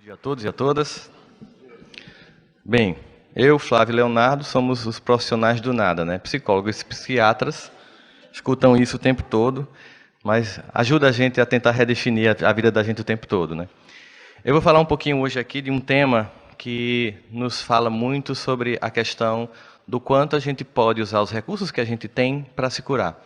Dia a todos e a todas. Bem, eu, Flávio e Leonardo, somos os profissionais do nada, né? Psicólogos e psiquiatras escutam isso o tempo todo, mas ajuda a gente a tentar redefinir a vida da gente o tempo todo, né? Eu vou falar um pouquinho hoje aqui de um tema que nos fala muito sobre a questão do quanto a gente pode usar os recursos que a gente tem para se curar.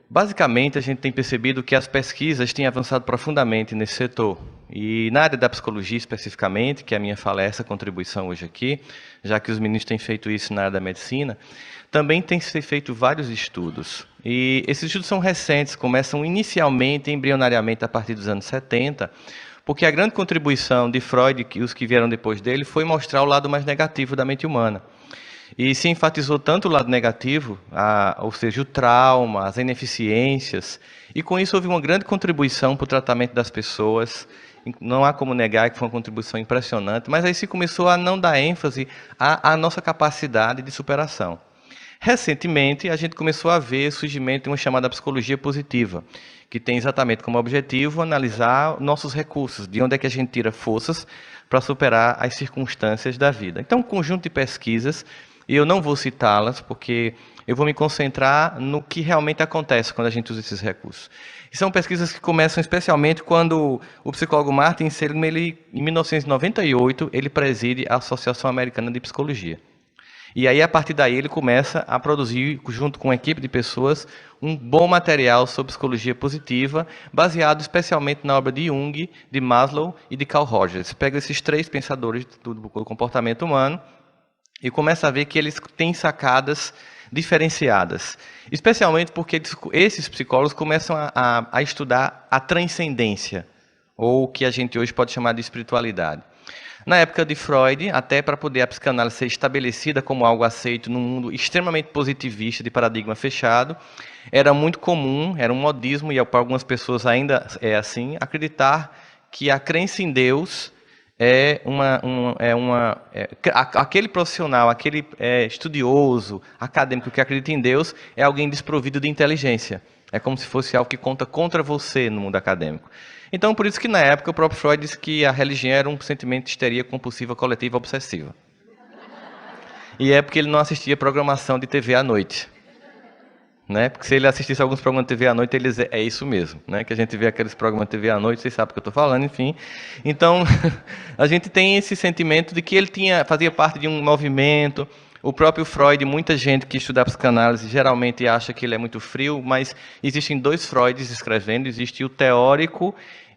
Basicamente, a gente tem percebido que as pesquisas têm avançado profundamente nesse setor. E na área da psicologia especificamente, que é a minha fala, essa contribuição hoje aqui, já que os meninos têm feito isso na área da medicina, também tem se feito vários estudos. E esses estudos são recentes, começam inicialmente, embrionariamente, a partir dos anos 70, porque a grande contribuição de Freud e os que vieram depois dele foi mostrar o lado mais negativo da mente humana. E se enfatizou tanto o lado negativo, ou seja, o trauma, as ineficiências, e com isso houve uma grande contribuição para o tratamento das pessoas. Não há como negar que foi uma contribuição impressionante, mas aí se começou a não dar ênfase à nossa capacidade de superação. Recentemente, a gente começou a ver o surgimento de uma chamada psicologia positiva, que tem exatamente como objetivo analisar nossos recursos, de onde é que a gente tira forças para superar as circunstâncias da vida. Então, um conjunto de pesquisas, e eu não vou citá-las, porque eu vou me concentrar no que realmente acontece quando a gente usa esses recursos. E são pesquisas que começam especialmente quando o psicólogo Martin Seligman, em 1998, ele preside a Associação Americana de Psicologia. E aí, a partir daí, ele começa a produzir, junto com uma equipe de pessoas, um bom material sobre psicologia positiva, baseado especialmente na obra de Jung, de Maslow e de Carl Rogers. Pega esses três pensadores do comportamento humano e começa a ver que eles têm sacadas diferenciadas. Especialmente porque esses psicólogos começam a estudar a transcendência, ou o que a gente hoje pode chamar de espiritualidade. Na época de Freud, até para poder a psicanálise ser estabelecida como algo aceito num mundo extremamente positivista, de paradigma fechado, era muito comum, era um modismo, e para algumas pessoas ainda é assim, acreditar que a crença em Deus aquele profissional, aquele estudioso, acadêmico que acredita em Deus, é alguém desprovido de inteligência. É como se fosse algo que conta contra você no mundo acadêmico. Então, por isso que na época o próprio Freud disse que a religião era um sentimento de histeria compulsiva, coletiva, obsessiva. E é porque ele não assistia programação de TV à noite. Né? Porque se ele assistisse alguns programas de TV à noite, ele dizia, é isso mesmo, né? Que a gente vê aqueles programas de TV à noite, vocês sabem o que eu estou falando, enfim. Então, a gente tem esse sentimento de que ele fazia parte de um movimento. O próprio Freud, muita gente que estuda a psicanálise geralmente acha que ele é muito frio, mas existem dois Freuds escrevendo, existe o teórico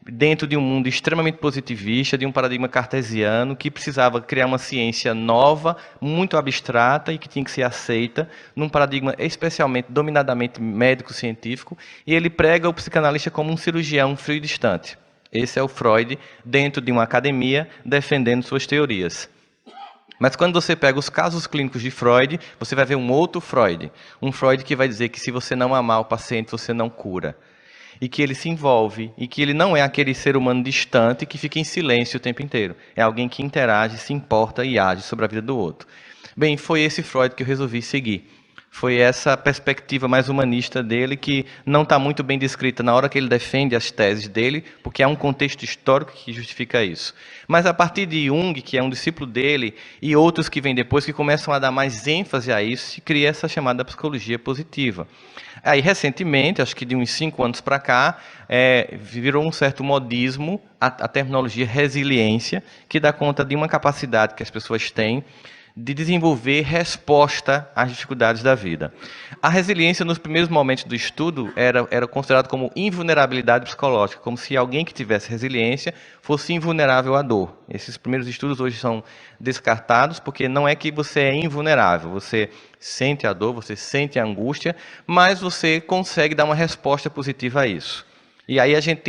dentro de um mundo extremamente positivista, de um paradigma cartesiano, que precisava criar uma ciência nova, muito abstrata e que tinha que ser aceita, num paradigma especialmente, dominadamente médico-científico, e ele prega o psicanalista como um cirurgião frio e distante. Esse é o Freud, dentro de uma academia, defendendo suas teorias. Mas quando você pega os casos clínicos de Freud, você vai ver um outro Freud. Um Freud que vai dizer que se você não amar o paciente, você não cura. E que ele se envolve, e que ele não é aquele ser humano distante que fica em silêncio o tempo inteiro. É alguém que interage, se importa e age sobre a vida do outro. Bem, foi esse Freud que eu resolvi seguir. Foi essa perspectiva mais humanista dele, que não está muito bem descrita na hora que ele defende as teses dele, porque há um contexto histórico que justifica isso. Mas a partir de Jung, que é um discípulo dele, e outros que vêm depois, que começam a dar mais ênfase a isso, se cria essa chamada psicologia positiva. Aí, recentemente, acho que de uns 5 anos para cá, virou um certo modismo a terminologia resiliência, que dá conta de uma capacidade que as pessoas têm de desenvolver resposta às dificuldades da vida. A resiliência, nos primeiros momentos do estudo, era considerado como invulnerabilidade psicológica, como se alguém que tivesse resiliência fosse invulnerável à dor. Esses primeiros estudos hoje são descartados, porque não é que você é invulnerável, você sente a dor, você sente a angústia, mas você consegue dar uma resposta positiva a isso. E aí a gente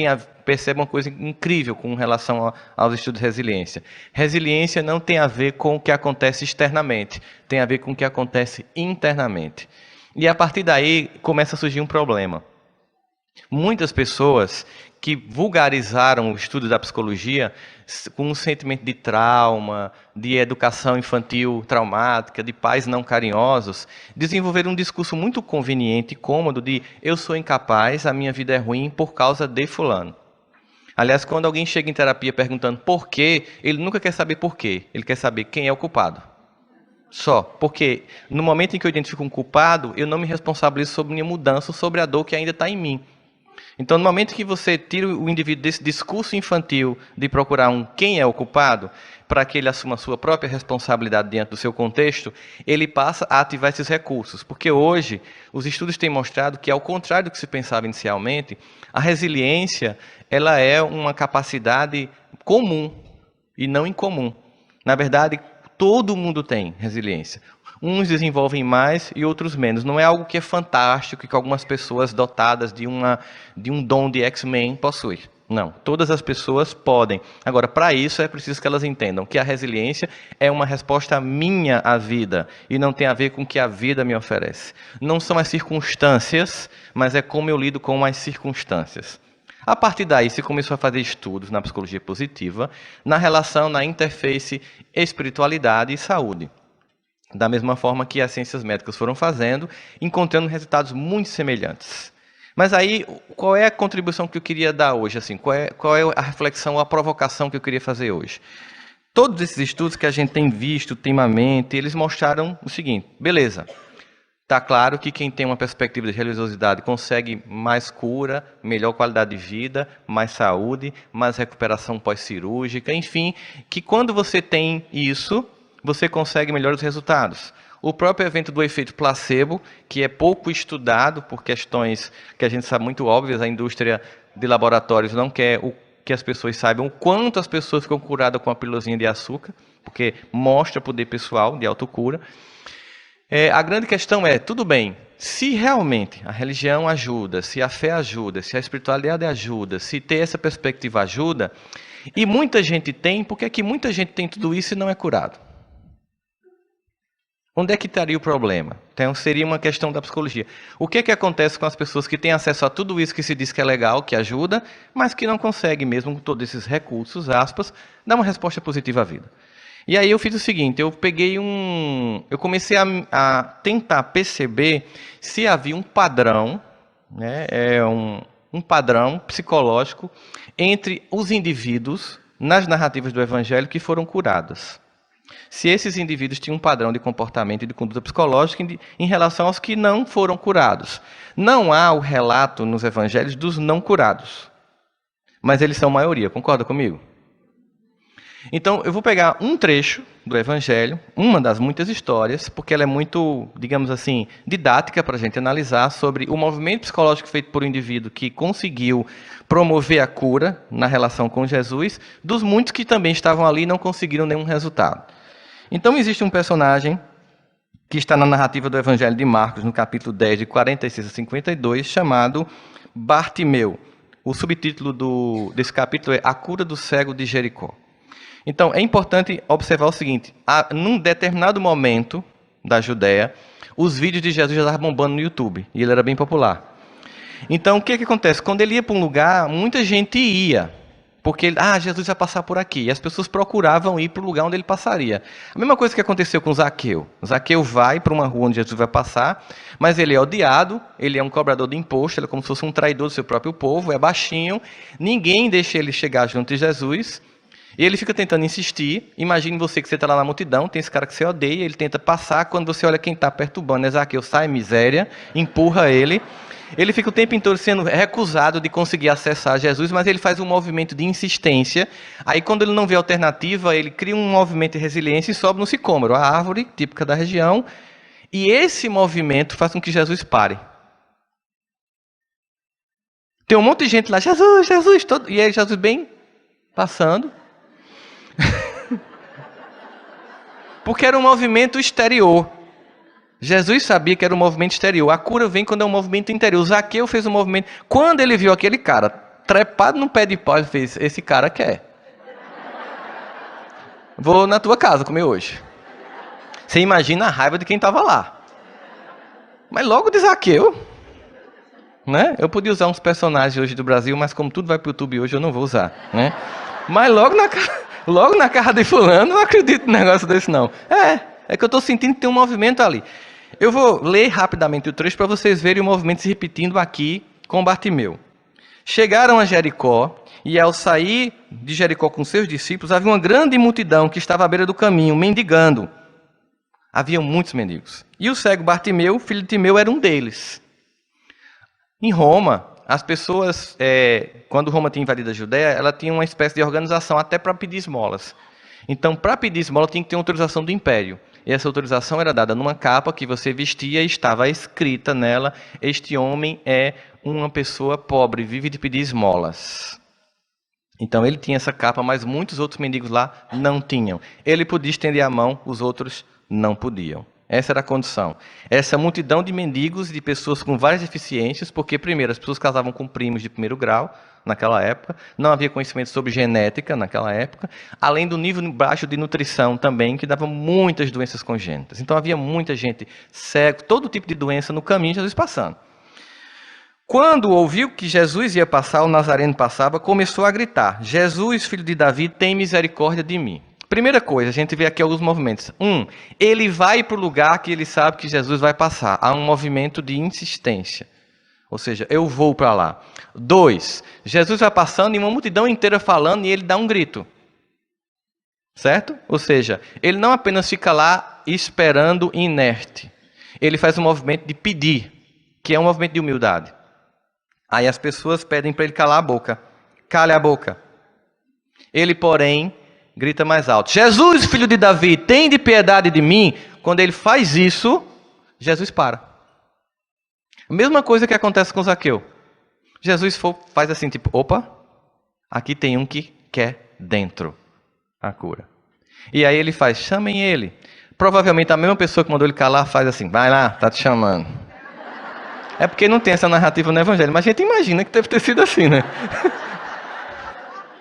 percebe uma coisa incrível com relação aos estudos de resiliência. Resiliência não tem a ver com o que acontece externamente, tem a ver com o que acontece internamente. E a partir daí começa a surgir um problema. Muitas pessoas que vulgarizaram o estudo da psicologia com um sentimento de trauma, de educação infantil traumática, de pais não carinhosos, desenvolveram um discurso muito conveniente e cômodo de eu sou incapaz, a minha vida é ruim por causa de fulano. Aliás, quando alguém chega em terapia perguntando por quê, ele nunca quer saber por quê. Ele quer saber quem é o culpado. Só. Porque no momento em que eu identifico um culpado, eu não me responsabilizo sobre minha mudança, sobre a dor que ainda está em mim. Então, no momento que você tira o indivíduo desse discurso infantil de procurar quem é o culpado, para que ele assuma a sua própria responsabilidade dentro do seu contexto, ele passa a ativar esses recursos. Porque hoje, os estudos têm mostrado que, ao contrário do que se pensava inicialmente, a resiliência ela é uma capacidade comum e não incomum. Na verdade, todo mundo tem resiliência. Uns desenvolvem mais e outros menos. Não é algo que é fantástico, que algumas pessoas dotadas de um dom de X-Men possuem. Não, todas as pessoas podem. Agora, para isso é preciso que elas entendam que a resiliência é uma resposta minha à vida e não tem a ver com o que a vida me oferece. Não são as circunstâncias, mas é como eu lido com as circunstâncias. A partir daí, se começou a fazer estudos na psicologia positiva, na relação, na interface espiritualidade e saúde. Da mesma forma que as ciências médicas foram fazendo, encontrando resultados muito semelhantes. Mas aí, qual é a contribuição que eu queria dar hoje? Assim, qual é a reflexão, a provocação que eu queria fazer hoje? Todos esses estudos que a gente tem visto ultimamente, eles mostraram o seguinte, beleza, está claro que quem tem uma perspectiva de religiosidade consegue mais cura, melhor qualidade de vida, mais saúde, mais recuperação pós-cirúrgica, enfim, que quando você tem isso, você consegue melhores resultados. O próprio evento do efeito placebo, que é pouco estudado por questões que a gente sabe muito óbvias, a indústria de laboratórios não quer que as pessoas saibam o quanto as pessoas ficam curadas com a pílulazinha de açúcar, porque mostra poder pessoal de autocura. A grande questão é, tudo bem, se realmente a religião ajuda, se a fé ajuda, se a espiritualidade ajuda, se ter essa perspectiva ajuda, e muita gente tem, por que é que muita gente tem tudo isso e não é curado? Onde é que estaria o problema? Então, seria uma questão da psicologia. O que é que acontece com as pessoas que têm acesso a tudo isso que se diz que é legal, que ajuda, mas que não conseguem, mesmo com todos esses recursos, aspas, dar uma resposta positiva à vida? E aí eu fiz o seguinte, eu comecei a tentar perceber se havia um padrão, né, um padrão psicológico entre os indivíduos nas narrativas do Evangelho que foram curados. Se esses indivíduos tinham um padrão de comportamento e de conduta psicológica em relação aos que não foram curados. Não há o relato nos evangelhos dos não curados, mas eles são maioria, concorda comigo? Então, eu vou pegar um trecho do evangelho, uma das muitas histórias, porque ela é muito, digamos assim, didática para a gente analisar sobre o movimento psicológico feito por um indivíduo que conseguiu promover a cura na relação com Jesus, dos muitos que também estavam ali e não conseguiram nenhum resultado. Então, existe um personagem que está na narrativa do Evangelho de Marcos, no capítulo 10, de 46 a 52, chamado Bartimeu. O subtítulo desse capítulo é A Cura do Cego de Jericó. Então, é importante observar o seguinte, num determinado momento da Judéia, os vídeos de Jesus já estavam bombando no YouTube, e ele era bem popular. Então, o que acontece? Quando ele ia para um lugar, muita gente ia, porque Jesus vai passar por aqui, e as pessoas procuravam ir para o lugar onde ele passaria. A mesma coisa que aconteceu com Zaqueu. Zaqueu vai para uma rua onde Jesus vai passar, mas ele é odiado, ele é um cobrador de imposto, ele é como se fosse um traidor do seu próprio povo, é baixinho, ninguém deixa ele chegar junto de Jesus, e ele fica tentando insistir. Imagine você que você está lá na multidão, tem esse cara que você odeia, ele tenta passar, quando você olha quem está perturbando, Zaqueu sai, miséria, empurra ele. Ele fica o tempo inteiro sendo recusado de conseguir acessar Jesus, mas ele faz um movimento de insistência. Aí, quando ele não vê alternativa, ele cria um movimento de resiliência e sobe no sicômoro, a árvore típica da região. E esse movimento faz com que Jesus pare. Tem um monte de gente lá, Jesus, Jesus, e aí Jesus bem passando. Porque era um movimento exterior. Jesus sabia que era um movimento exterior. A cura vem quando é um movimento interior. O Zaqueu fez um movimento. Quando ele viu aquele cara trepado num pé de pau, ele fez, esse cara quer. Vou na tua casa comer hoje. Você imagina a raiva de quem estava lá. Mas logo de Zaqueu, né? Eu podia usar uns personagens hoje do Brasil, mas como tudo vai para o YouTube hoje, eu não vou usar, né? Mas logo na cara de fulano, não acredito num negócio desse não. É que eu estou sentindo que tem um movimento ali. Eu vou ler rapidamente o trecho para vocês verem o movimento se repetindo aqui com Bartimeu. Chegaram a Jericó, e ao sair de Jericó com seus discípulos, havia uma grande multidão que estava à beira do caminho, mendigando. Havia muitos mendigos. E o cego Bartimeu, filho de Timeu, era um deles. Em Roma, as pessoas, quando Roma tinha invadido a Judéia, ela tinha uma espécie de organização até para pedir esmolas. Então, para pedir esmola, tinha que ter uma autorização do império. E essa autorização era dada numa capa que você vestia e estava escrita nela: este homem é uma pessoa pobre, vive de pedir esmolas. Então, ele tinha essa capa, mas muitos outros mendigos lá não tinham. Ele podia estender a mão, os outros não podiam. Essa era a condição. Essa multidão de mendigos, de pessoas com várias deficiências, porque, primeiro, as pessoas casavam com primos de primeiro grau, naquela época, não havia conhecimento sobre genética naquela época, além do nível baixo de nutrição também, que dava muitas doenças congênitas. Então, havia muita gente cego, todo tipo de doença no caminho, Jesus passando. Quando ouviu que Jesus ia passar, o Nazareno passava, começou a gritar: Jesus, filho de Davi, tem misericórdia de mim. Primeira coisa, a gente vê aqui alguns movimentos. Ele vai para o lugar que ele sabe que Jesus vai passar. Há um movimento de insistência. Ou seja, eu vou para lá. 2, Jesus vai passando e uma multidão inteira falando e ele dá um grito. Certo? Ou seja, ele não apenas fica lá esperando inerte. Ele faz um movimento de pedir, que é um movimento de humildade. Aí as pessoas pedem para ele calar a boca. Cale a boca. Ele, porém, grita mais alto: Jesus, filho de Davi, tem de piedade de mim. Quando ele faz isso, Jesus para. A mesma coisa que acontece com Zaqueu. Jesus faz assim, tipo, opa, aqui tem um que quer dentro a cura. E aí ele faz: chamem ele. Provavelmente a mesma pessoa que mandou ele calar faz assim: vai lá, tá te chamando. É porque não tem essa narrativa no Evangelho, mas a gente imagina que deve ter sido assim, né?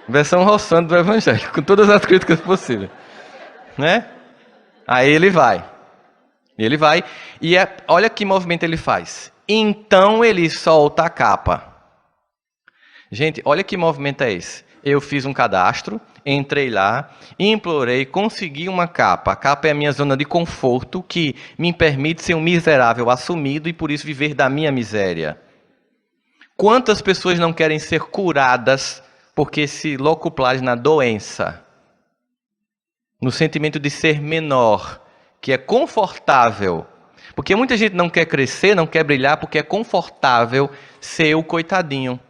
Versão roçando do Evangelho, com todas as críticas possíveis. Né? Aí ele vai. E olha que movimento ele faz. Então ele solta a capa. Gente, olha que movimento é esse. Eu fiz um cadastro, entrei lá, implorei, consegui uma capa. A capa é a minha zona de conforto, que me permite ser um miserável assumido e por isso viver da minha miséria. Quantas pessoas não querem ser curadas porque se locuplarem na doença, no sentimento de ser menor, que é confortável? Porque muita gente não quer crescer, não quer brilhar, porque é confortável ser o coitadinho.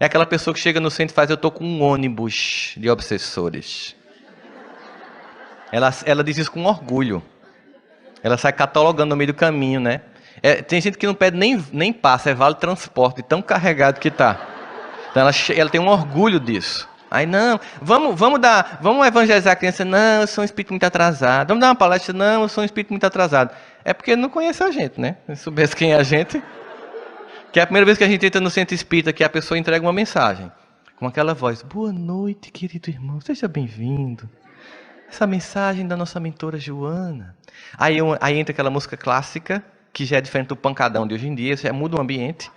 É aquela pessoa que chega no centro e faz: eu estou com um ônibus de obsessores. Ela diz isso com orgulho. Ela sai catalogando no meio do caminho, né? Tem gente que não pede nem passa, é vale transporte, tão carregado que está. Então ela tem um orgulho disso. Aí não, vamos evangelizar a criança. Não, eu sou um espírito muito atrasado. Vamos dar uma palestra. Não, eu sou um espírito muito atrasado. É porque não conhece a gente, né? Se soubesse quem é a gente. Que é a primeira vez que a gente entra no centro espírita, que a pessoa entrega uma mensagem. Com aquela voz: boa noite, querido irmão, seja bem-vindo. Essa mensagem da nossa mentora Joana. Aí entra aquela música clássica, que já é diferente do pancadão de hoje em dia, já muda o ambiente.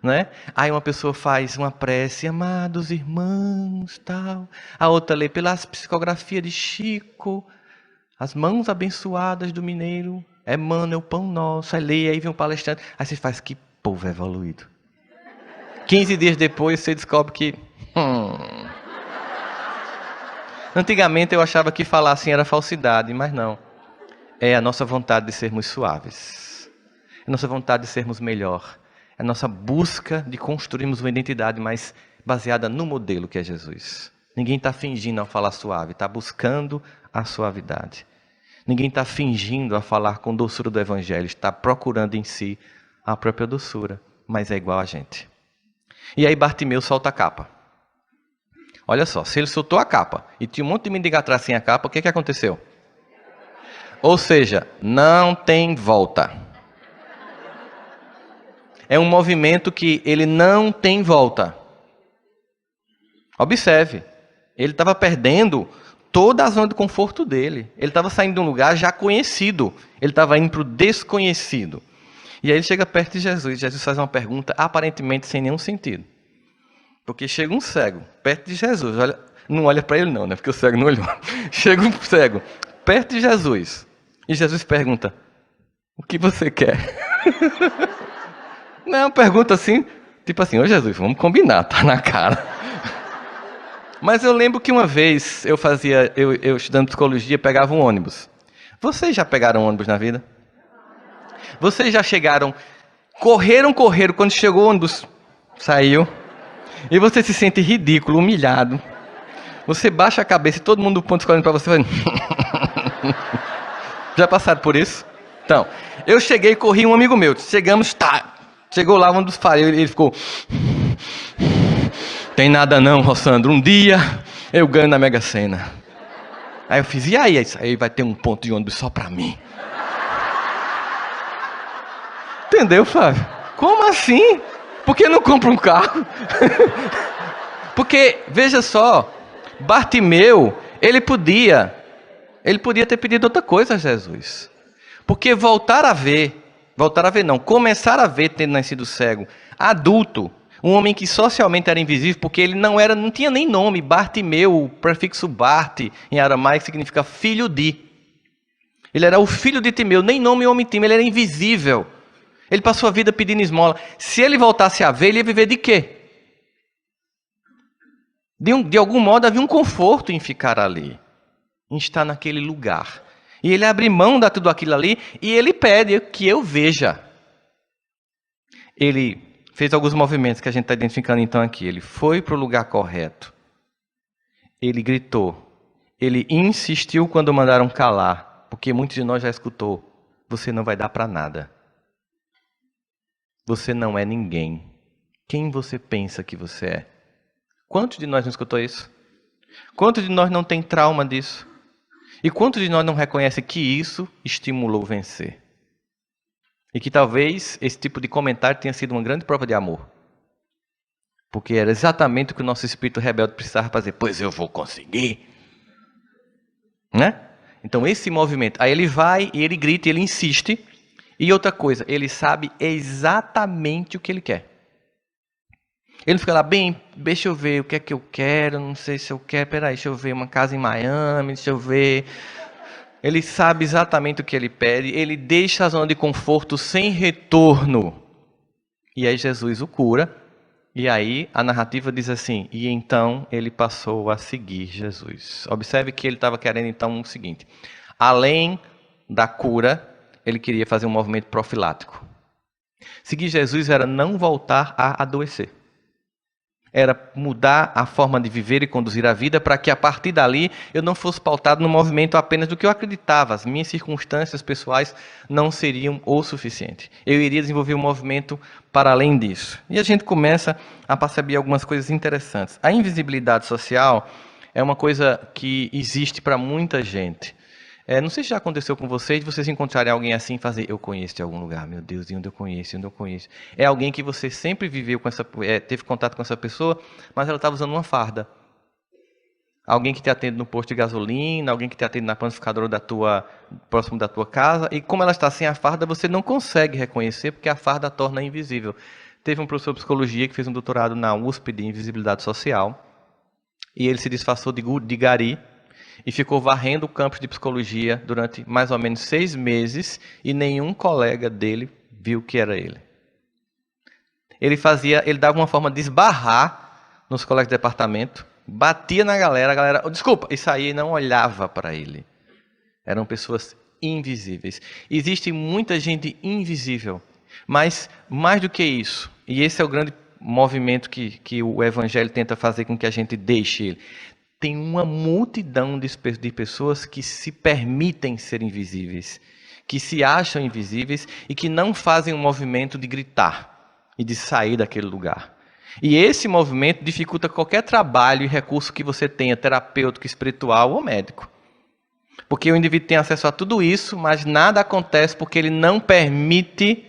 Né? Aí uma pessoa faz uma prece: amados irmãos, tal. A outra lê: pela psicografia de Chico, as mãos abençoadas do mineiro, Emmanuel, pão nosso. Aí lê, aí vem um palestrante. Aí você faz: que povo evoluído. 15 dias depois você descobre que... Antigamente eu achava que falar assim era falsidade, mas não. É a nossa vontade de sermos suaves. É a nossa vontade de sermos melhor. É a nossa busca de construirmos uma identidade mais baseada no modelo que é Jesus. Ninguém está fingindo ao falar suave, está buscando a suavidade. Ninguém está fingindo a falar com doçura do Evangelho, está procurando em si a própria doçura, mas é igual a gente. E aí Bartimeu solta a capa. Olha só, se ele soltou a capa e tinha um monte de mendigo atrás sem a capa, o que aconteceu? Ou seja, não tem volta. É um movimento que ele não tem volta. Observe, ele estava perdendo toda a zona de conforto dele. Ele estava saindo de um lugar já conhecido. Ele estava indo para o desconhecido. E aí ele chega perto de Jesus. Jesus faz uma pergunta aparentemente sem nenhum sentido. Porque chega um cego perto de Jesus. Não olha para ele não, né? Porque o cego não olhou. Chega um cego perto de Jesus. E Jesus pergunta: o que você quer? Não, pergunta assim, Tipo assim, ô Jesus, vamos combinar, tá na cara. Mas eu lembro que uma vez eu estudando psicologia, pegava um ônibus. Vocês já pegaram ônibus na vida? Vocês já chegaram, correram, quando chegou o ônibus, saiu, e você se sente ridículo, humilhado. Você baixa a cabeça e todo mundo do ponto escolhendo pra você. Já passaram por isso? Então, eu cheguei e corri um amigo meu. Chegamos, tá. Chegou lá, um dos fareiros, ele ficou... Tem nada não, Rossandro. Um dia eu ganho na Mega Sena. Aí eu fiz, e aí? Aí vai ter um ponto de ônibus só pra mim. Entendeu, Flávio? Como assim? Por que não compra um carro? Porque, veja só, Bartimeu, ele podia ter pedido outra coisa a Jesus. Porque começar a ver tendo nascido cego, adulto, um homem que socialmente era invisível, porque ele não tinha nem nome. Bartimeu, o prefixo Bart, em aramaico, significa filho de. Ele era o filho de Timeu, nem nome o homem tinha, ele era invisível. Ele passou a vida pedindo esmola. Se ele voltasse a ver, ele ia viver de quê? De algum modo havia um conforto em ficar ali, em estar naquele lugar. E ele abre mão de tudo aquilo ali e ele pede que eu veja. Ele fez alguns movimentos que a gente está identificando então aqui. Ele foi para o lugar correto. Ele gritou. Ele insistiu quando mandaram calar, porque muitos de nós já escutou. Você não vai dar para nada. Você não é ninguém. Quem você pensa que você é? Quantos de nós não escutou isso? Quantos de nós não tem trauma disso? E quantos de nós não reconhece que isso estimulou vencer? E que talvez esse tipo de comentário tenha sido uma grande prova de amor. Porque era exatamente o que o nosso espírito rebelde precisava fazer. Pois eu vou conseguir. Né? Então esse movimento. Aí ele vai e ele grita e ele insiste. E outra coisa, ele sabe exatamente o que ele quer. Ele não fica lá, bem, deixa eu ver o que é que eu quero, não sei se eu quero, peraí, deixa eu ver uma casa em Miami, deixa eu ver. Ele sabe exatamente o que ele pede, ele deixa a zona de conforto sem retorno. E aí Jesus o cura, e aí a narrativa diz assim, e então ele passou a seguir Jesus. Observe que ele estava querendo então o seguinte, além da cura, ele queria fazer um movimento profilático. Seguir Jesus era não voltar a adoecer. Era mudar a forma de viver e conduzir a vida para que a partir dali eu não fosse pautado no movimento apenas do que eu acreditava. As minhas circunstâncias pessoais não seriam o suficiente. Eu iria desenvolver um movimento para além disso. E a gente começa a perceber algumas coisas interessantes. A invisibilidade social é uma coisa que existe para muita gente. Não sei se já aconteceu com vocês, de vocês encontrarem alguém assim e fazer, eu conheço de algum lugar, meu Deus, de onde eu conheço, onde eu conheço. É alguém que você sempre viveu com teve contato com essa pessoa, mas ela estava usando uma farda. Alguém que te atende no posto de gasolina, alguém que te atende na panificadora próximo da tua casa, e como ela está sem a farda, você não consegue reconhecer, porque a farda a torna invisível. Teve um professor de psicologia que fez um doutorado na USP de invisibilidade social, e ele se disfarçou de gari, e ficou varrendo o campus de psicologia durante mais ou menos 6 meses e nenhum colega dele viu que era ele. Ele dava uma forma de esbarrar nos colegas de departamento, batia na galera, a galera, desculpa, e saía e não olhava para ele. Eram pessoas invisíveis. Existe muita gente invisível, mas mais do que isso, e esse é o grande movimento que o Evangelho tenta fazer com que a gente deixe ele. Tem uma multidão de pessoas que se permitem ser invisíveis, que se acham invisíveis e que não fazem um movimento de gritar e de sair daquele lugar. E esse movimento dificulta qualquer trabalho e recurso que você tenha, terapêutico, espiritual ou médico. Porque o indivíduo tem acesso a tudo isso, mas nada acontece porque ele não permite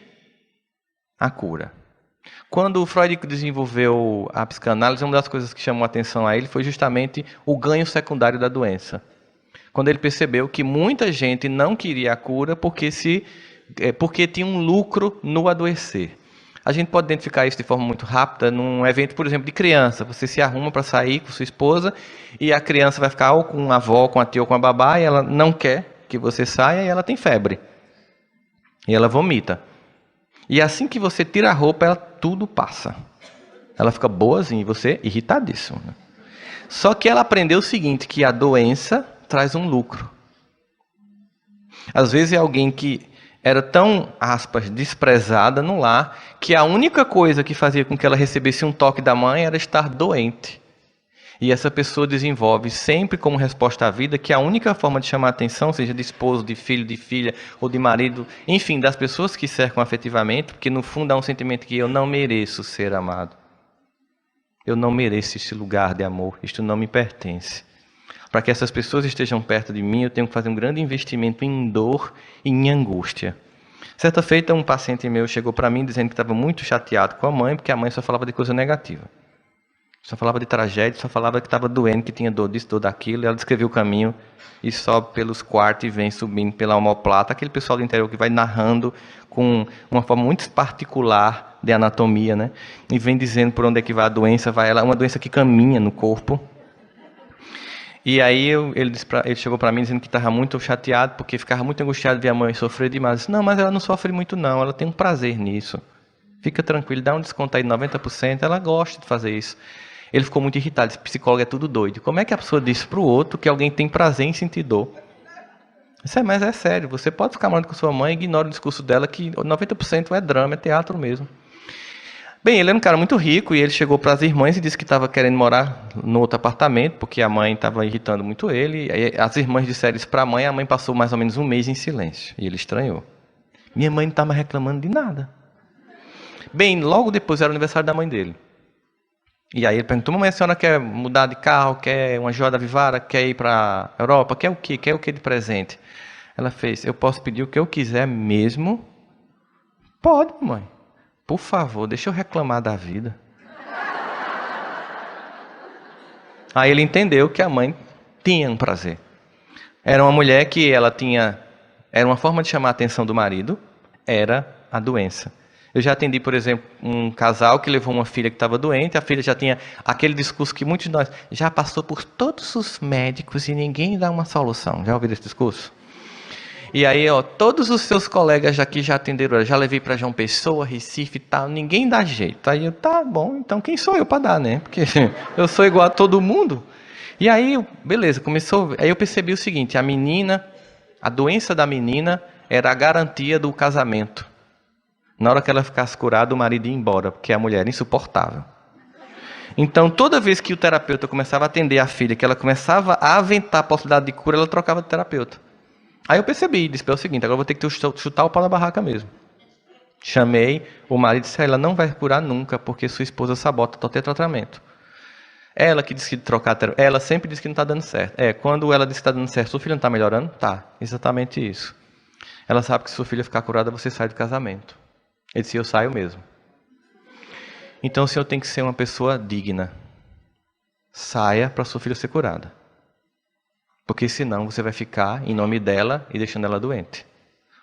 a cura. Quando o Freud desenvolveu a psicanálise, uma das coisas que chamou a atenção a ele foi justamente o ganho secundário da doença. Quando ele percebeu que muita gente não queria a cura porque tinha um lucro no adoecer. A gente pode identificar isso de forma muito rápida num evento, por exemplo, de criança. Você se arruma para sair com sua esposa e a criança vai ficar ou com a avó, com a tia ou com a babá e ela não quer que você saia e ela tem febre. E ela vomita. E assim que você tira a roupa, tudo passa. Ela fica boazinha e você irritadíssimo. Né? Só que ela aprendeu o seguinte, que a doença traz um lucro. Às vezes é alguém que era tão, aspas, desprezada no lar, que a única coisa que fazia com que ela recebesse um toque da mãe era estar doente. E essa pessoa desenvolve sempre como resposta à vida que a única forma de chamar a atenção, seja de esposo, de filho, de filha ou de marido, enfim, das pessoas que cercam afetivamente, porque no fundo há um sentimento que eu não mereço ser amado. Eu não mereço esse lugar de amor, isto não me pertence. Para que essas pessoas estejam perto de mim, eu tenho que fazer um grande investimento em dor e em angústia. Certa feita, um paciente meu chegou para mim dizendo que estava muito chateado com a mãe, porque a mãe só falava de coisa negativa. Só falava de tragédia, só falava que estava doendo, que tinha dor disso, dor daquilo. E ela descreveu o caminho e sobe pelos quartos e vem subindo pela omoplata. Aquele pessoal do interior que vai narrando com uma forma muito particular de anatomia, né? E vem dizendo por onde é que vai a doença. Vai ela, uma doença que caminha no corpo. E aí ele chegou para mim dizendo que estava muito chateado, porque ficava muito angustiado de ver a mãe sofrer demais. Eu disse, não, mas ela não sofre muito não, ela tem um prazer nisso. Fica tranquilo, dá um desconto aí de 90%, ela gosta de fazer isso. Ele ficou muito irritado, disse, psicólogo é tudo doido. Como é que a pessoa diz para o outro que alguém tem prazer em sentir dor? Isso mas é sério, você pode ficar morando com sua mãe e ignora o discurso dela que 90% é drama, é teatro mesmo. Bem, ele era um cara muito rico e ele chegou para as irmãs e disse que estava querendo morar no outro apartamento, porque a mãe estava irritando muito ele. Aí as irmãs disseram isso para a mãe passou mais ou menos um mês em silêncio. E ele estranhou. Minha mãe não estava reclamando de nada. Bem, logo depois era o aniversário da mãe dele. E aí ele perguntou, mamãe, a senhora quer mudar de carro, quer uma joia da Vivara, quer ir para a Europa, quer o quê? Quer o quê de presente? Ela fez, eu posso pedir o que eu quiser mesmo? Pode, mãe. Por favor, deixa eu reclamar da vida. Aí ele entendeu que a mãe tinha um prazer. Era uma mulher que ela tinha... Era uma forma de chamar a atenção do marido, era a doença. Eu já atendi, por exemplo, um casal que levou uma filha que estava doente, a filha já tinha aquele discurso que muitos de nós já passou por todos os médicos e ninguém dá uma solução. Já ouviram esse discurso? E aí, ó, todos os seus colegas aqui já atenderam, já levei para João Pessoa, Recife e tal, ninguém dá jeito. Aí eu, tá bom, então quem sou eu para dar, né? Porque eu sou igual a todo mundo. E aí, beleza, começou, aí eu percebi o seguinte, a doença da menina era a garantia do casamento. Na hora que ela ficasse curada, o marido ia embora, porque a mulher era insuportável. Então, toda vez que o terapeuta começava a atender a filha, que ela começava a aventar a possibilidade de cura, ela trocava de terapeuta. Aí eu percebi, disse, é o seguinte, agora eu vou ter que chutar o pau na barraca mesmo. Chamei o marido e disse, ela não vai curar nunca, porque sua esposa sabota todo o tratamento. Ela que disse que trocar, ela sempre disse que não está dando certo. Quando ela disse que está dando certo, sua filha não está melhorando? Tá, exatamente isso. Ela sabe que se sua filha ficar curada, você sai do casamento. Ele disse, eu saio mesmo. Então o senhor tem que ser uma pessoa digna. Saia para sua filha ser curada. Porque senão você vai ficar em nome dela e deixando ela doente.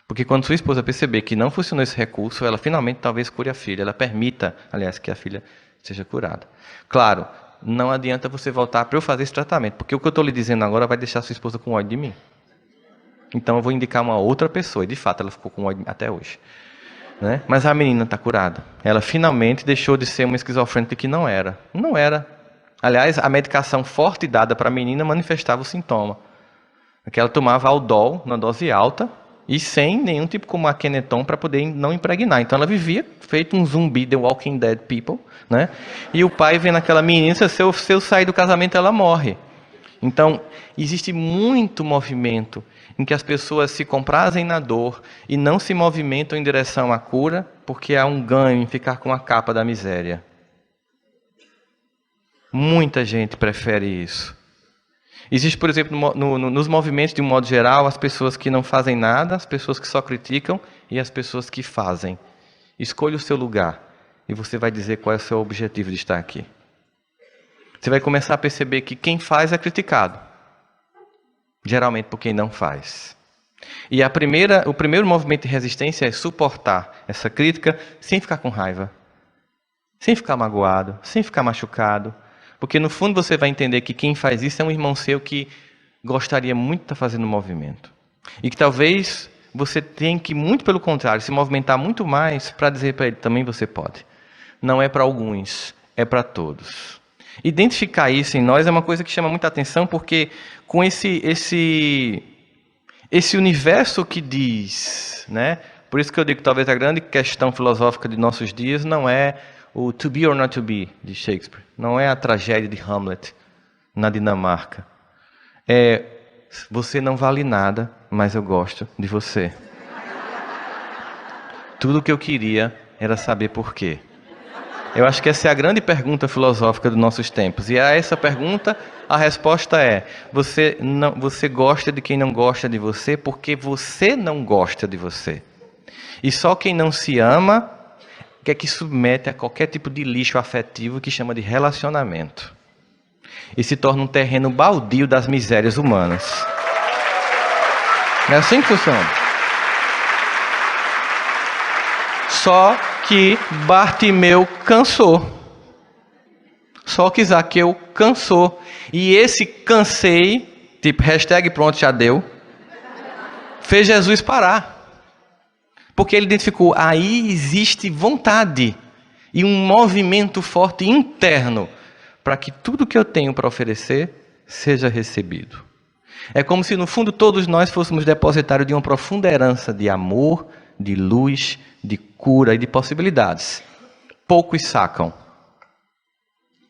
Porque quando sua esposa perceber que não funcionou esse recurso, ela finalmente talvez cure a filha. Ela permita, aliás, que a filha seja curada. Claro, não adianta você voltar para eu fazer esse tratamento. Porque o que eu estou lhe dizendo agora vai deixar sua esposa com ódio de mim. Então eu vou indicar uma outra pessoa. E de fato ela ficou com ódio até hoje. Né? Mas a menina está curada. Ela finalmente deixou de ser uma esquizofrênica que não era. Não era. Aliás, a medicação forte dada para a menina manifestava o sintoma. Que ela tomava Aldol, na dose alta, e sem nenhum tipo como a Keneton para poder não impregnar. Então ela vivia feito um zumbi, The Walking Dead People. Né? E o pai vendo aquela menina, se eu sair do casamento, ela morre. Então, existe muito movimento em que as pessoas se comprazem na dor e não se movimentam em direção à cura, porque há um ganho em ficar com a capa da miséria. Muita gente prefere isso. Existe, por exemplo, nos movimentos, de um modo geral, as pessoas que não fazem nada, as pessoas que só criticam e as pessoas que fazem. Escolha o seu lugar e você vai dizer qual é o seu objetivo de estar aqui. Você vai começar a perceber que quem faz é criticado. Geralmente por quem não faz. E o primeiro movimento de resistência é suportar essa crítica sem ficar com raiva. Sem ficar magoado, sem ficar machucado. Porque no fundo você vai entender que quem faz isso é um irmão seu que gostaria muito de estar fazendo o movimento. E que talvez você tenha que, muito pelo contrário, se movimentar muito mais para dizer para ele, também você pode. Não é para alguns, é para todos. Identificar isso em nós é uma coisa que chama muita atenção, porque com esse universo que diz, né? Por isso que eu digo que talvez a grande questão filosófica de nossos dias não é o to be or not to be, de Shakespeare. Não é a tragédia de Hamlet, na Dinamarca. É, você não vale nada, mas eu gosto de você. Tudo o que eu queria era saber por quê. Eu acho que essa é a grande pergunta filosófica dos nossos tempos. E a essa pergunta, a resposta é: você gosta de quem não gosta de você porque você não gosta de você. E só quem não se ama é que submete a qualquer tipo de lixo afetivo que chama de relacionamento. E se torna um terreno baldio das misérias humanas. É assim que funciona. Só que Bartimeu cansou. Só que Zaqueu cansou. E esse cansei, tipo hashtag pronto, já deu, fez Jesus parar. Porque ele identificou, aí existe vontade e um movimento forte interno para que tudo que eu tenho para oferecer seja recebido. É como se no fundo todos nós fôssemos depositários de uma profunda herança de amor, de luz, de cura e de possibilidades. Poucos sacam.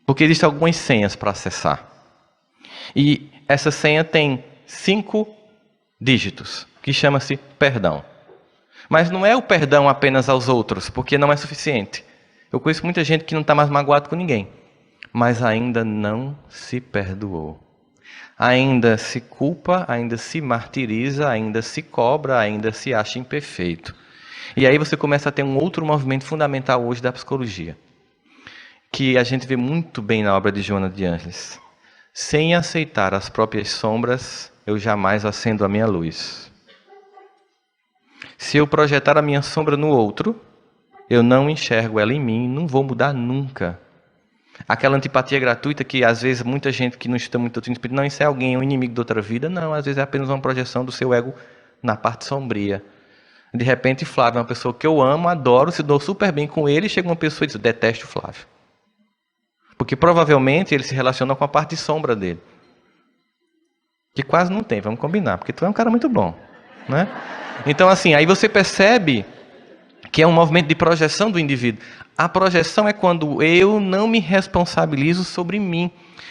Porque existem algumas senhas para acessar. E essa senha tem 5 dígitos, que chama-se perdão. Mas não é o perdão apenas aos outros, porque não é suficiente. Eu conheço muita gente que não está mais magoado com ninguém, mas ainda não se perdoou. Ainda se culpa, ainda se martiriza, ainda se cobra, ainda se acha imperfeito. E aí você começa a ter um outro movimento fundamental hoje da psicologia, que a gente vê muito bem na obra de Joana de Ângeles. Sem aceitar as próprias sombras, eu jamais acendo a minha luz. Se eu projetar a minha sombra no outro, eu não enxergo ela em mim, não vou mudar nunca. Aquela antipatia gratuita que às vezes muita gente que não estuda muito doutrina espírita, não, isso é alguém, é um inimigo de outra vida. Não, às vezes é apenas uma projeção do seu ego na parte sombria. De repente, Flávio é uma pessoa que eu amo, adoro, se dou super bem com ele, e chega uma pessoa e diz, detesto o Flávio. Porque provavelmente ele se relaciona com a parte sombra dele. Que quase não tem, vamos combinar, porque tu é um cara muito bom, né? Então assim, aí você percebe que é um movimento de projeção do indivíduo. A projeção é quando eu não me responsabilizo sobre mim.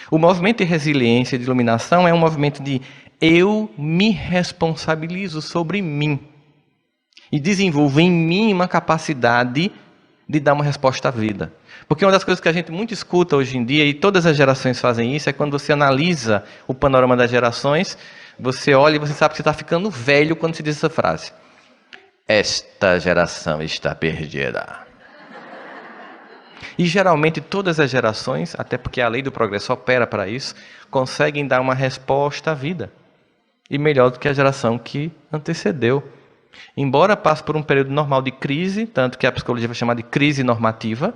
O movimento de resiliência, de iluminação, é um movimento de eu me responsabilizo sobre mim. E desenvolvo em mim uma capacidade de dar uma resposta à vida. Porque uma das coisas que a gente muito escuta hoje em dia, e todas as gerações fazem isso, é quando você analisa o panorama das gerações, você olha e você sabe que você está ficando velho quando se diz essa frase. Esta geração está perdida. E geralmente todas as gerações, até porque a lei do progresso opera para isso, conseguem dar uma resposta à vida. E melhor do que a geração que antecedeu. Embora passe por um período normal de crise, tanto que a psicologia vai chamar de crise normativa,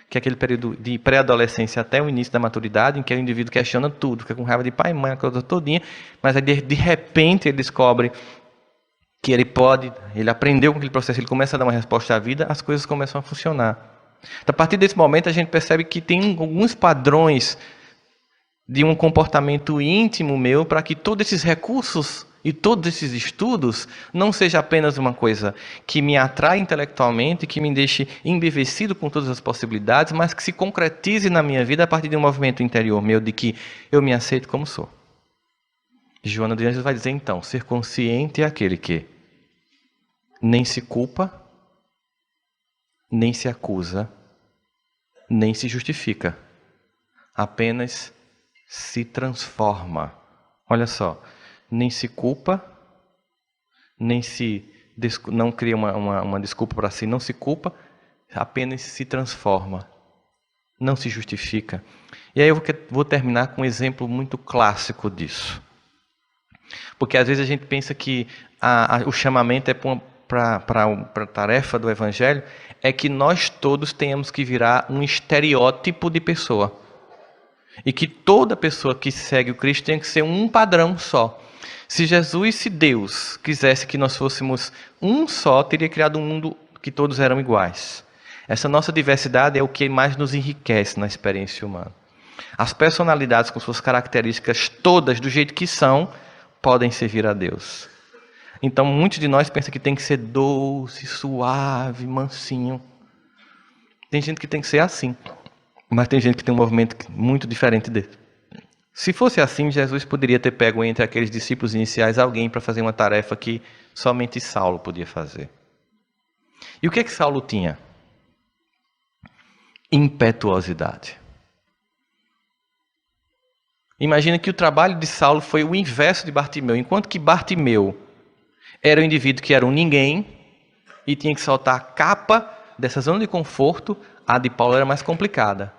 que é aquele período de pré-adolescência até o início da maturidade, em que o indivíduo questiona tudo, fica com raiva de pai e mãe, a coisa todinha, mas aí de repente ele descobre que ele aprendeu com aquele processo, ele começa a dar uma resposta à vida, as coisas começam a funcionar. Então, a partir desse momento a gente percebe que tem alguns padrões de um comportamento íntimo meu para que todos esses recursos e todos esses estudos não seja apenas uma coisa que me atrai intelectualmente, que me deixe embevecido com todas as possibilidades, mas que se concretize na minha vida a partir de um movimento interior meu de que eu me aceito como sou. Joana de Ângeles vai dizer então, ser consciente é aquele que nem se culpa, nem se acusa, nem se justifica, apenas se transforma. Olha só, nem se culpa, não cria uma desculpa para si, não se culpa, apenas se transforma, não se justifica. E aí eu vou terminar com um exemplo muito clássico disso. Porque às vezes a gente pensa que o chamamento é para a tarefa do Evangelho, é que nós todos tenhamos que virar um estereótipo de pessoa. E que toda pessoa que segue o Cristo tem que ser um padrão só. Se Jesus, se Deus quisesse que nós fôssemos um só, teria criado um mundo que todos eram iguais. Essa nossa diversidade é o que mais nos enriquece na experiência humana. As personalidades com suas características todas do jeito que são, podem servir a Deus. Então, muitos de nós pensam que tem que ser doce, suave, mansinho. Tem gente que tem que ser assim. Mas tem gente que tem um movimento muito diferente dele. Se fosse assim, Jesus poderia ter pego entre aqueles discípulos iniciais alguém para fazer uma tarefa que somente Saulo podia fazer. E o que Saulo tinha? Impetuosidade. Imagina que o trabalho de Saulo foi o inverso de Bartimeu. Enquanto que Bartimeu era um indivíduo que era um ninguém e tinha que soltar a capa dessa zona de conforto, a de Paulo era mais complicada,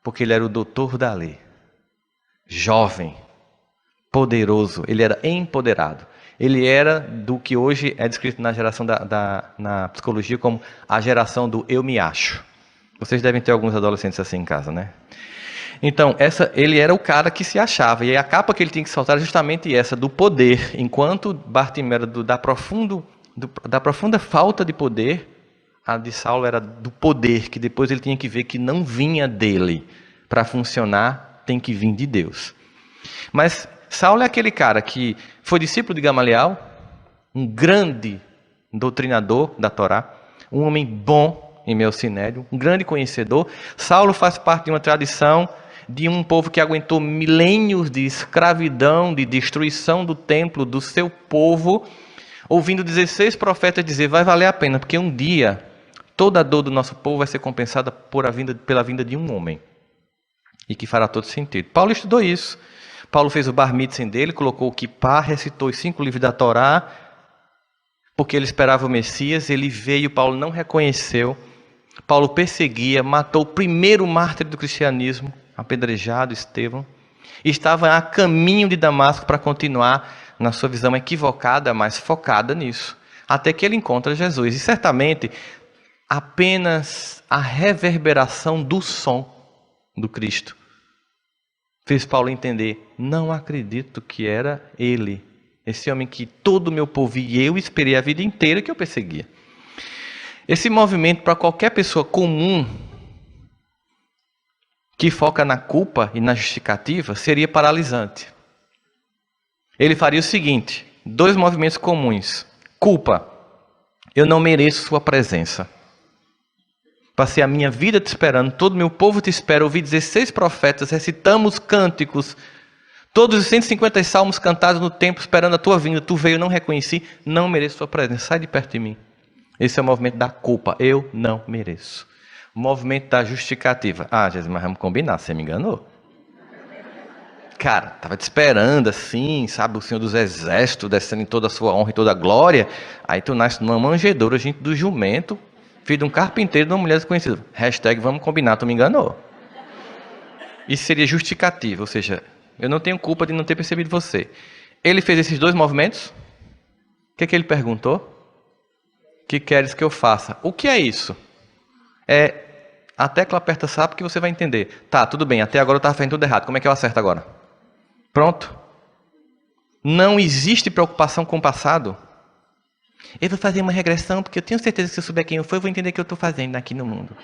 porque ele era o doutor da lei. Jovem, poderoso, ele era empoderado. Ele era do que hoje é descrito na geração na psicologia como a geração do eu me acho. Vocês devem ter alguns adolescentes assim em casa, né? Então, ele era o cara que se achava. E a capa que ele tinha que soltar era justamente essa, do poder. Enquanto Bartimeu era da profunda falta de poder, a de Saulo era do poder, que depois ele tinha que ver que não vinha dele. Para funcionar, tem que vir de Deus. Mas Saulo é aquele cara que foi discípulo de Gamaliel, um grande doutrinador da Torá, um homem bom em meu sinédrio, um grande conhecedor. Saulo faz parte de uma tradição de um povo que aguentou milênios de escravidão, de destruição do templo, do seu povo, ouvindo 16 profetas dizer, vai valer a pena, porque um dia toda a dor do nosso povo vai ser compensada pela vinda de um homem. E que fará todo sentido. Paulo estudou isso. Paulo fez o bar mitzvah dele, colocou o kippá, recitou os 5 livros da Torá, porque ele esperava o Messias, ele veio, Paulo não reconheceu, Paulo perseguia, matou o primeiro mártir do cristianismo, apedrejado, Estevão, e estava a caminho de Damasco para continuar na sua visão equivocada, mas focada nisso, até que ele encontra Jesus. E certamente, apenas a reverberação do som do Cristo fez Paulo entender, não acredito que era ele, esse homem que todo o meu povo e eu esperei a vida inteira que eu perseguia. Esse movimento para qualquer pessoa comum que foca na culpa e na justificativa seria paralisante. Ele faria o seguinte, 2 movimentos comuns. Culpa, eu não mereço sua presença. Passei a minha vida te esperando, todo o meu povo te espera, ouvi 16 profetas, recitamos cânticos, todos os 150 salmos cantados no templo, esperando a tua vinda, tu veio, não reconheci, não mereço sua presença, sai de perto de mim. Esse é o movimento da culpa, eu não mereço. O movimento da justificativa, Jesus, mas vamos combinar, você me enganou. Cara, estava te esperando assim, sabe, o Senhor dos Exércitos, descendo em toda a sua honra e toda a glória, aí tu nasce numa manjedoura, gente do jumento, filho de um carpinteiro de uma mulher desconhecida. Hashtag vamos combinar, tu me enganou. Isso seria justificativo, ou seja, eu não tenho culpa de não ter percebido você. Ele fez esses 2 movimentos. O que ele perguntou? O que queres que eu faça? O que é isso? A tecla aperta sapo que você vai entender. Tá, tudo bem, até agora eu estava fazendo tudo errado. Como é que eu acerto agora? Pronto. Não existe preocupação com o passado. Eu vou fazer uma regressão, porque eu tenho certeza que se eu souber quem eu for, eu vou entender o que eu estou fazendo aqui no mundo.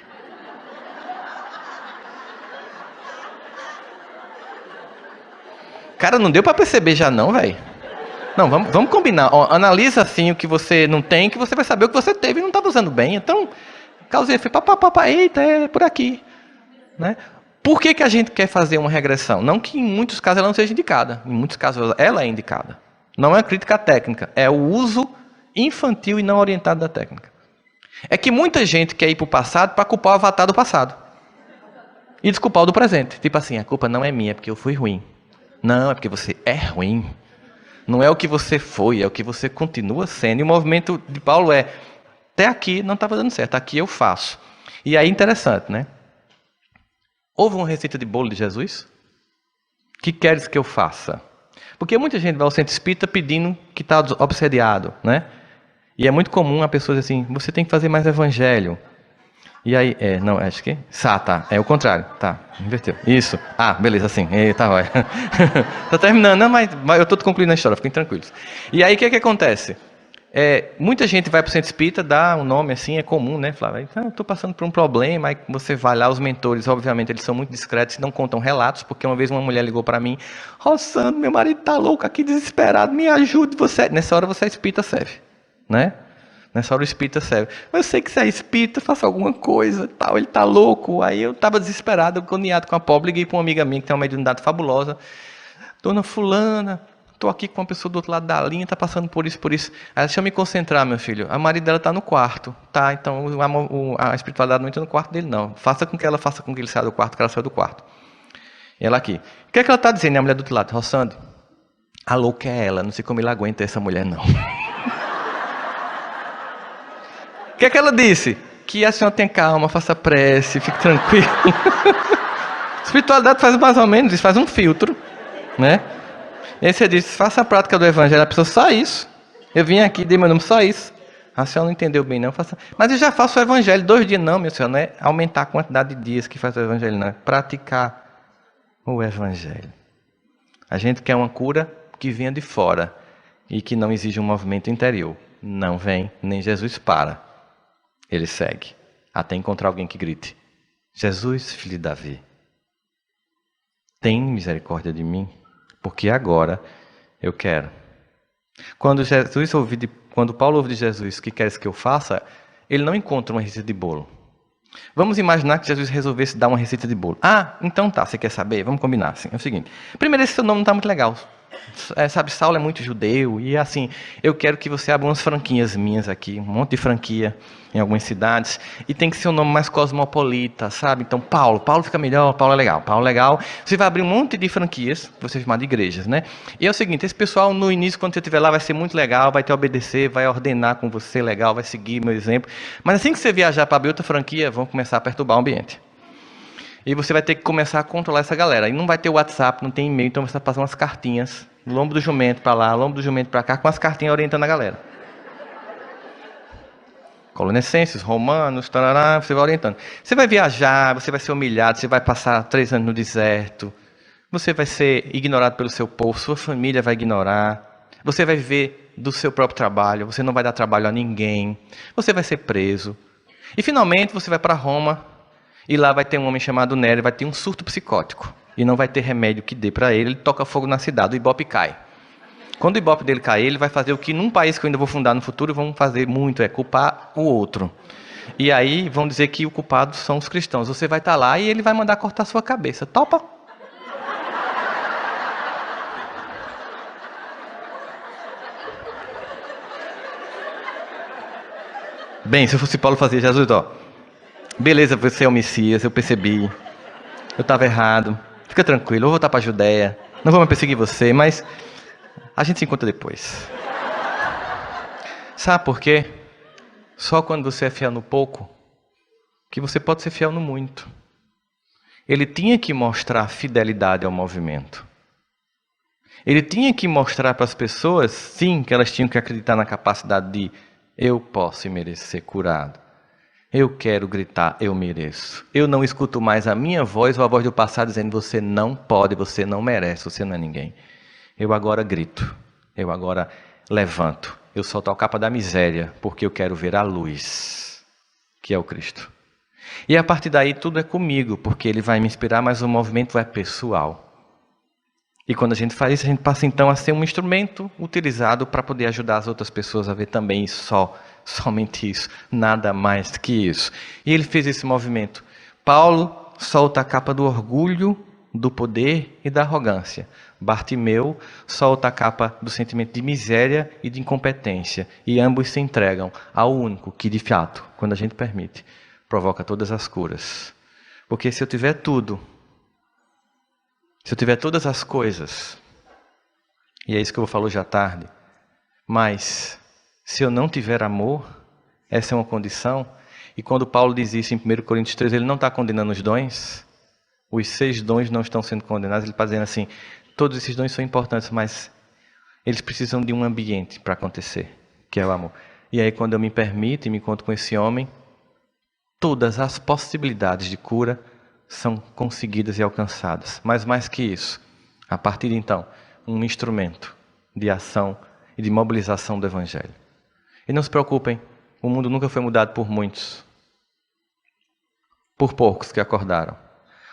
Cara, não deu para perceber já não, velho? Não, vamos combinar. Analisa assim o que você não tem, que você vai saber o que você teve e não estava usando bem. Então, causa e efeito, eita, é por aqui. Né? Por que a gente quer fazer uma regressão? Não que em muitos casos ela não seja indicada. Em muitos casos ela é indicada. Não é crítica técnica, é o uso infantil e não orientado da técnica. É que muita gente quer ir para o passado para culpar o avatar do passado. E desculpar o do presente. Tipo assim, a culpa não é minha, é porque eu fui ruim. Não, é porque você é ruim. Não é o que você foi, é o que você continua sendo. E o movimento de Paulo é, até aqui não estava dando certo, aqui eu faço. E aí interessante, né? Houve uma receita de bolo de Jesus? Que queres que eu faça? Porque muita gente vai ao centro espírita pedindo que está obsediado, né? E é muito comum a pessoa dizer assim, você tem que fazer mais evangelho. E aí, não, acho que... tá, é o contrário, tá, inverteu. Isso, beleza, assim, tá, vai. Tá terminando, não, mas eu estou concluindo a história, fiquem tranquilos. E aí, o que acontece? Muita gente vai para o centro espírita, dá um nome assim, é comum, né? Falar, eu estou passando por um problema, aí você vai lá, os mentores, obviamente, eles são muito discretos, não contam relatos, porque uma vez uma mulher ligou para mim, Rossandro, meu marido está louco aqui, desesperado, me ajude, você... Nessa hora você é espírita, serve, né? Nessa hora o espírita serve. Mas eu sei que você é espírita, faça alguma coisa, tal, ele está louco. Aí eu estava desesperado, agoniado com a pobre, liguei para uma amiga minha que tem uma mediunidade fabulosa, Dona fulana, estou aqui com uma pessoa do outro lado da linha, está passando por isso, por isso. Aí, deixa eu me concentrar, meu filho. A marido dela está no quarto. Tá, então a espiritualidade não entra no quarto dele, não. Faça com que ele saia do quarto, que ela saia do quarto. E ela aqui. O que é que ela está dizendo, a mulher do outro lado? Rossandro, a louca é ela, não sei como ele aguenta essa mulher, não. O que é que ela disse? Que a senhora tenha calma, faça prece, fique tranquilo. Espiritualidade faz mais ou menos isso, faz um filtro, né? E aí você diz, faça a prática do evangelho, a pessoa, só isso. Eu vim aqui, dei meu nome, só isso. A senhora não entendeu bem, não. Mas eu já faço o evangelho 2 dias, não, meu senhor, não é aumentar a quantidade de dias que faz o evangelho, não. É praticar o evangelho. A gente quer uma cura que venha de fora e que não exija um movimento interior. Não vem, nem Jesus para. Ele segue, até encontrar alguém que grite, Jesus, filho de Davi, tem misericórdia de mim, porque agora eu quero. Quando Paulo ouve de Jesus, que queres que eu faça, ele não encontra uma receita de bolo. Vamos imaginar que Jesus resolvesse dar uma receita de bolo. Ah, então tá, você quer saber? Vamos combinar. Assim. É o seguinte, primeiro, esse seu nome não está muito legal. Sabe, Saulo é muito judeu, e assim, eu quero que você abra umas franquinhas minhas aqui, um monte de franquia em algumas cidades, e tem que ser um nome mais cosmopolita, sabe? Então, Paulo fica melhor, Paulo é legal. Você vai abrir um monte de franquias, você chamar de igrejas, né? E é o seguinte, esse pessoal no início, quando você estiver lá, vai ser muito legal, vai te obedecer, vai ordenar com você legal, vai seguir meu exemplo, mas assim que você viajar para abrir outra franquia, vão começar a perturbar o ambiente. E você vai ter que começar a controlar essa galera. E não vai ter WhatsApp, não tem e-mail, então você vai fazer umas cartinhas. Lombo do jumento para lá, lombo do jumento para cá, com as cartinhas orientando a galera. Colonicenses, romanos, tarará, você vai orientando. Você vai viajar, você vai ser humilhado, você vai passar 3 anos no deserto. Você vai ser ignorado pelo seu povo, sua família vai ignorar. Você vai viver do seu próprio trabalho, você não vai dar trabalho a ninguém. Você vai ser preso. E finalmente você vai para Roma. E lá vai ter um homem chamado Nero, vai ter um surto psicótico. E não vai ter remédio que dê para ele, ele toca fogo na cidade, o Ibope cai. Quando o Ibope dele cair, ele vai fazer o que num país que eu ainda vou fundar no futuro, vão fazer muito, é culpar o outro. E aí vão dizer que o culpado são os cristãos. Você vai estar lá e ele vai mandar cortar a sua cabeça. Topa? Bem, se eu fosse Paulo, fazia Jesus, ó. Beleza, você é o Messias, eu percebi. Eu estava errado. Fica tranquilo, eu vou voltar para a Judéia. Não vou mais perseguir você, mas a gente se encontra depois. Sabe por quê? Só quando você é fiel no pouco, que você pode ser fiel no muito. Ele tinha que mostrar fidelidade ao movimento. Ele tinha que mostrar para as pessoas, sim, que elas tinham que acreditar na capacidade de eu posso e mereço ser curado. Eu quero gritar, eu mereço. Eu não escuto mais a minha voz ou a voz do passado dizendo você não pode, você não merece, você não é ninguém. Eu agora grito, eu agora levanto. Eu solto a capa da miséria porque eu quero ver a luz, que é o Cristo. E a partir daí tudo é comigo, porque ele vai me inspirar, mas o movimento é pessoal. E quando a gente faz isso, a gente passa então a ser um instrumento utilizado para poder ajudar as outras pessoas a ver também somente isso, nada mais que isso. E ele fez esse movimento. Paulo solta a capa do orgulho, do poder e da arrogância. Bartimeu solta a capa do sentimento de miséria e de incompetência. E ambos se entregam ao único que, de fato, quando a gente permite, provoca todas as curas. Porque se eu tiver tudo, se eu tiver todas as coisas, e é isso que eu vou falar hoje à tarde, mas se eu não tiver amor, essa é uma condição. E quando Paulo diz isso em 1 Coríntios 3, ele não está condenando os dons. Os 6 dons não estão sendo condenados. Ele está dizendo assim, todos esses dons são importantes, mas eles precisam de um ambiente para acontecer, que é o amor. E aí quando eu me permito e me encontro com esse homem, todas as possibilidades de cura são conseguidas e alcançadas. Mas mais que isso, a partir de então, um instrumento de ação e de mobilização do Evangelho. E não se preocupem, o mundo nunca foi mudado por muitos, por poucos que acordaram.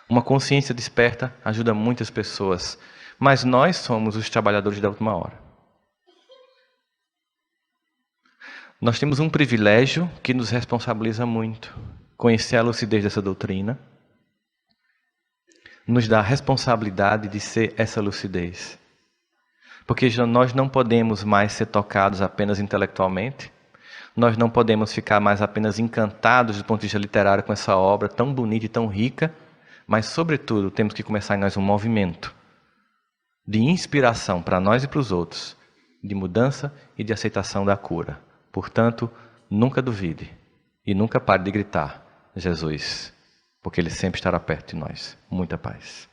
Uma consciência desperta ajuda muitas pessoas, mas nós somos os trabalhadores da última hora. Nós temos um privilégio que nos responsabiliza muito. Conhecer a lucidez dessa doutrina nos dá a responsabilidade de ser essa lucidez. Porque nós não podemos mais ser tocados apenas intelectualmente, nós não podemos ficar mais apenas encantados do ponto de vista literário com essa obra tão bonita e tão rica, mas, sobretudo, temos que começar em nós um movimento de inspiração para nós e para os outros, de mudança e de aceitação da cura. Portanto, nunca duvide e nunca pare de gritar: Jesus, porque Ele sempre estará perto de nós. Muita paz.